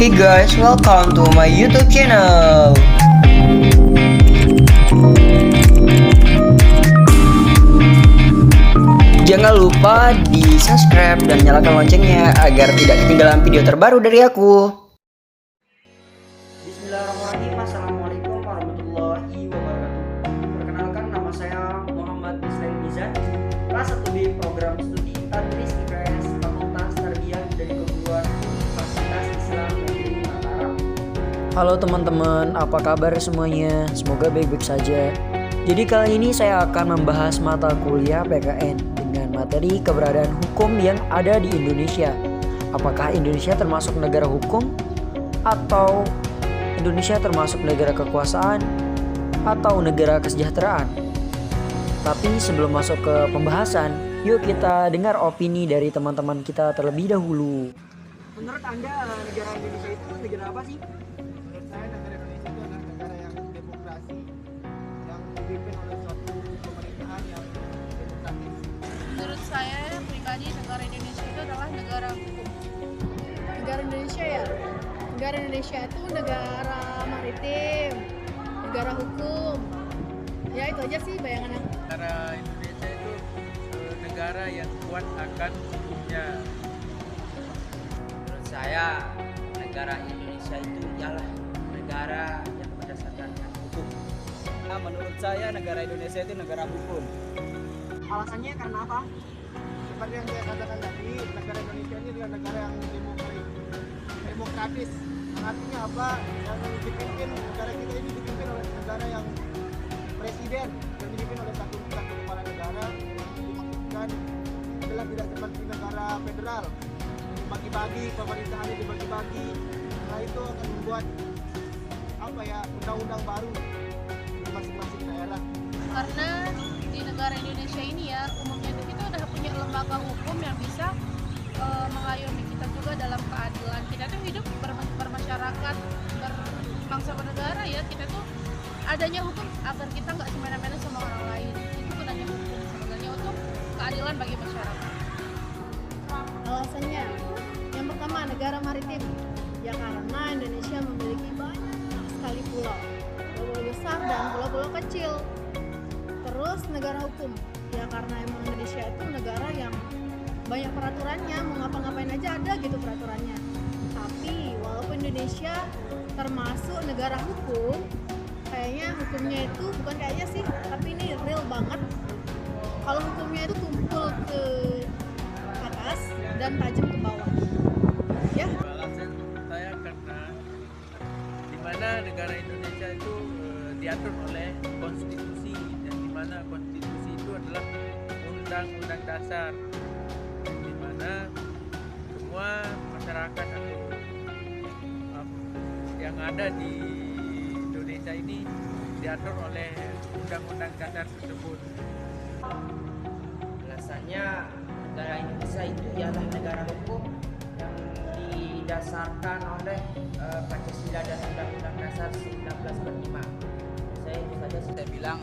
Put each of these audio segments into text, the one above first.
Hey guys, welcome to my YouTube channel. Jangan lupa di subscribe dan nyalakan loncengnya agar tidak ketinggalan video terbaru dari aku. Bismillahirrahmanirrahim. Assalamualaikum warahmatullahi wabarakatuh. Perkenalkan, nama saya Muhammad Islam Mizan, kelas 1B program studi Tadris IPS Fakultas Tarbiyah dari Keguruan Universitas Islam Negeri Mataram. Halo teman-teman, apa kabar semuanya? Semoga baik-baik saja. Jadi kali ini saya akan membahas mata kuliah PKN dengan materi keberadaan hukum yang ada di Indonesia. Apakah Indonesia termasuk negara hukum? Atau Indonesia termasuk negara kekuasaan? Atau negara kesejahteraan? Tapi sebelum masuk ke pembahasan, yuk kita dengar opini dari teman-teman kita terlebih dahulu. Menurut Anda, negara Indonesia itu negara apa sih? Menurut saya negara Indonesia itu adalah negara yang demokrasi, yang dipimpin oleh suatu pemerintahan yang demokratis. Menurut saya pribadi negara Indonesia itu adalah negara hukum. Negara Indonesia ya, negara Indonesia itu negara maritim, negara hukum. Ya itu aja sih bayangan aku. Negara Indonesia itu negara yang kuat akan hukumnya. Menurut saya negara Indonesia itu ialah negara yang berdasarkan hukum. Menurut saya negara Indonesia itu negara hukum. Alasannya karena apa? Seperti yang saya katakan tadi, negara Indonesia ini adalah negara yang demokratis. Yang artinya apa? Yang dipimpin, negara kita ini dipimpin oleh negara yang presiden, yang dipimpin oleh satu kepala negara, yang dimaksudkan adalah tidak seperti negara federal, dibagi-bagi, pemerintahannya dibagi-bagi. Nah itu akan membuat undang-undang baru di masing-masing daerah. Karena di negara Indonesia ini ya umumnya itu kita udah punya lembaga hukum yang bisa mengayomi kita juga dalam keadilan. Kita tuh hidup bermasyarakat, berbangsa bernegara ya. Kita tuh adanya hukum agar kita nggak semena-mena sama orang lain. Itu gunanya hukum sebenarnya untuk keadilan bagi masyarakat. Alasannya, yang pertama negara maritim. Ya karena Indonesia memiliki banyak sekali pulau besar dan pulau-pulau kecil. Terus negara hukum. Ya karena emang Indonesia itu negara yang banyak peraturannya, mau ngapa-ngapain aja ada gitu peraturannya. Tapi walaupun Indonesia termasuk negara hukum, kayaknya hukumnya itu bukan kayaknya sih, tapi ini real banget. Kalau hukumnya itu tumpul ke atas dan tajam ke bawah. Ya. Alasan saya karena di mana negara Indonesia itu diatur oleh konstitusi, dan di mana konstitusi itu adalah undang-undang dasar, di mana semua masyarakat atau yang ada di Indonesia ini diatur oleh undang-undang dasar tersebut. Alasannya negara Indonesia itu ialah negara hukum yang didasarkan oleh Pancasila dan Undang-Undang Dasar 1945. Saya itu saja Saya bilang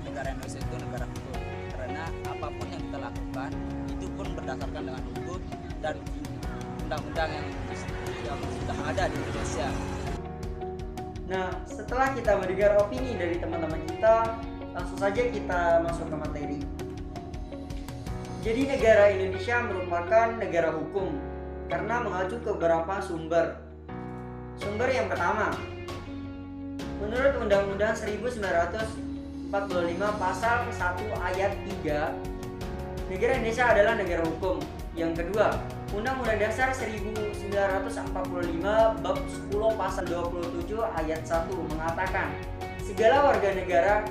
negara Indonesia itu negara hukum karena apapun yang kita lakukan itu pun berdasarkan dengan hukum dan undang-undang yang sudah ada di Indonesia. Nah, setelah kita mendengar opini dari teman-teman kita, langsung saja kita masuk ke materi. Jadi negara Indonesia merupakan negara hukum karena mengacu ke beberapa sumber. Sumber yang pertama, menurut Undang-Undang 1945 Pasal 1 Ayat 3, negara Indonesia adalah negara hukum. Yang kedua, Undang-Undang Dasar 1945 Bab 10 Pasal 27 Ayat 1 mengatakan segala warga negara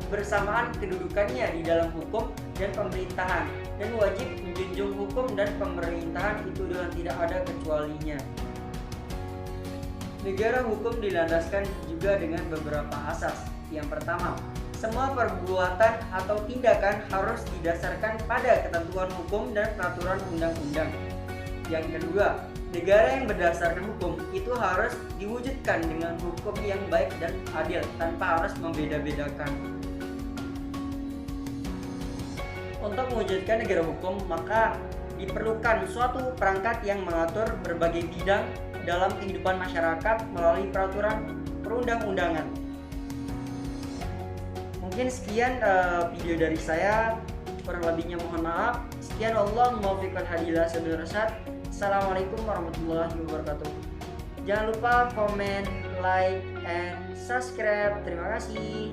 bersamaan kedudukannya di dalam hukum dan pemerintahan dan wajib menjunjung hukum dan pemerintahan itu dengan tidak ada kecualinya. Negara hukum dilandaskan juga dengan beberapa asas. Yang pertama, semua perbuatan atau tindakan harus didasarkan pada ketentuan hukum dan peraturan undang-undang. Yang kedua, negara yang berdasarkan hukum itu harus diwujudkan dengan hukum yang baik dan adil tanpa harus membeda-bedakan. Untuk mewujudkan negara hukum, maka diperlukan suatu perangkat yang mengatur berbagai bidang dalam kehidupan masyarakat melalui peraturan perundang-undangan. Mungkin sekian video dari saya, kurang lebihnya mohon maaf. Sekian, Allah muwaffiq wal hadilah sabil rasyad. Assalamualaikum warahmatullahi wabarakatuh. Jangan lupa komen, like, and subscribe. Terima kasih.